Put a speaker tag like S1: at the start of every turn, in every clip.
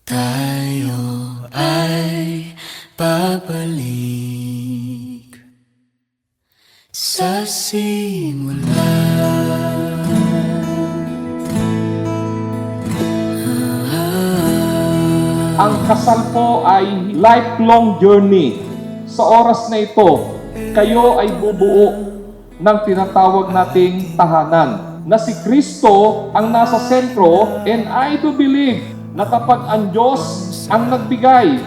S1: Tayo ay babalik sa simula.
S2: Ang kasal po ay lifelong journey. Sa oras na ito, kayo ay bubuo ng tinatawag nating tahanan na si Kristo ang nasa sentro, and I do believe na kapag ang Diyos ang nagbigay,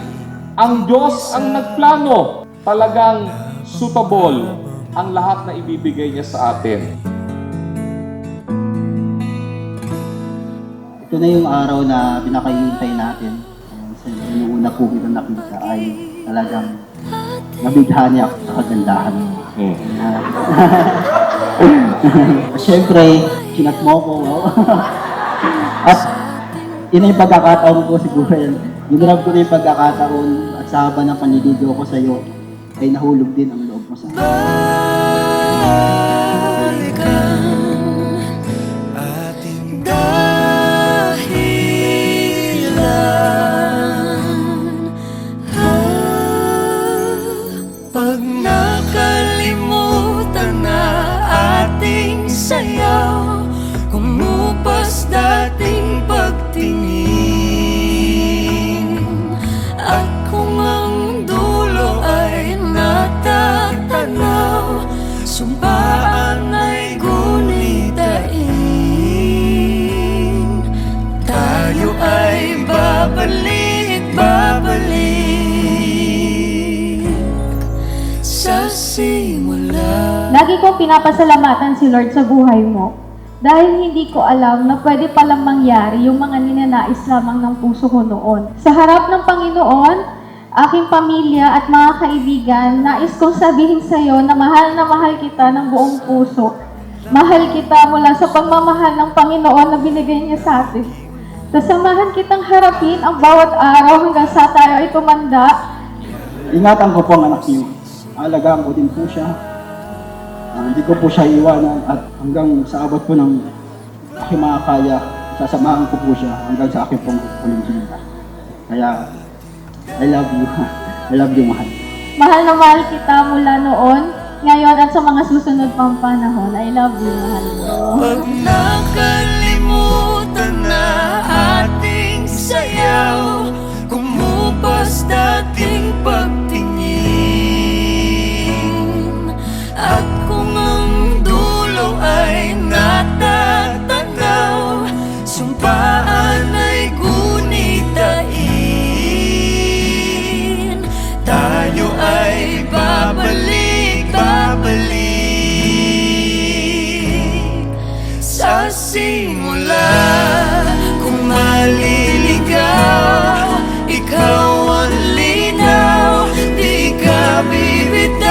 S2: ang Diyos ang nagplano, talagang suitable ang lahat na ibibigay niya sa atin.
S3: Ito na yung araw na pinakahihintay natin. Yung una po kita nakita ay talagang nabighan niya ako sa kagandahan mo. Siyempre, kinat mo ko. At yun yung pagkakataon ko siguro yan. Ginrab ko na yung pagkakataon at sa haba ng paniligaw ko sa iyo ay nahulog din ang loob mo sa akin.
S1: Pag nakalimutan na ating sayaw, kumupas dating pagtingin, at kung ang dulo ay natatanaw, sumpaan ay gunitain. Tayo ay babalik sa simula.
S4: Lagi kong pinapasalamatan si Lord sa buhay mo dahil hindi ko alam na pwede palang mangyari yung mga ninanais lamang ng puso ko noon. Sa harap ng Panginoon, aking pamilya at mga kaibigan, nais kong sabihin sa iyo na mahal kita ng buong puso. Mahal kita mula sa pagmamahal ng Panginoon na binigay niya sa atin. Sasamahan kitang harapin ang bawat araw hanggang sa tayo ay tumanda.
S3: Ingatan ko po ang anak niyo. Alagaan ko din po siya. Hindi ko po siya iwanan at hanggang sa abot po ng aking mga kaya, sasamahan ko po siya hanggang sa aking pong huling hininga. Kaya, I love you. I love you, mahal.
S4: Mahal na mahal kita mula noon, ngayon at sa mga susunod pang panahon. I love you, mahal ko.
S1: Pag nakalimutan na ating sayaw, kumupas dating pagtingin, at kung ang dulo ay natatanaw, sumpaan ay gunitain. Tayo ay babalik sa simula. Kung maliligaw, ikaw ang linaw, di ka bibitawan.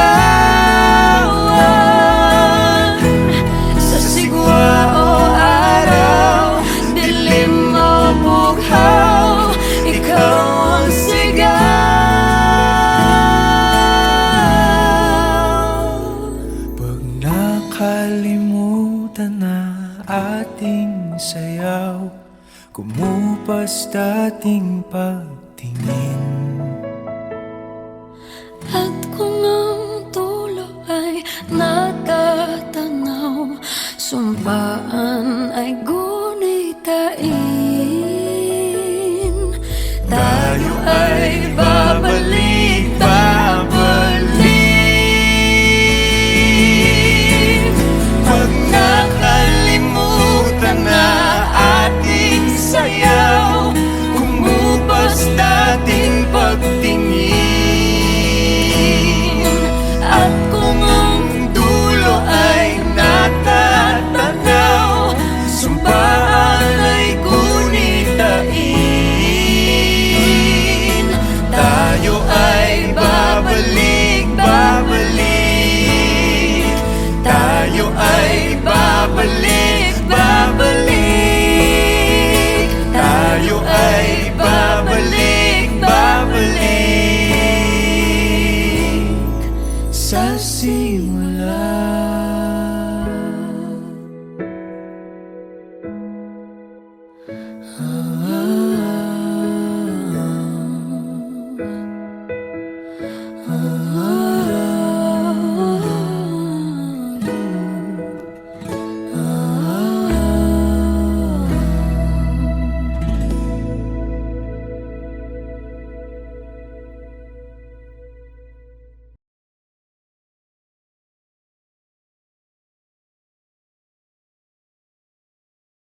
S1: Sa sigwa o araw, dilim o bughaw, ikaw ang sigaw. Pag nakalimutan na ating sayaw, kumupas dating pagtingin, at kung ang dulo ay natatanaw, sumpaan ay gunitain. Tayo ay babalik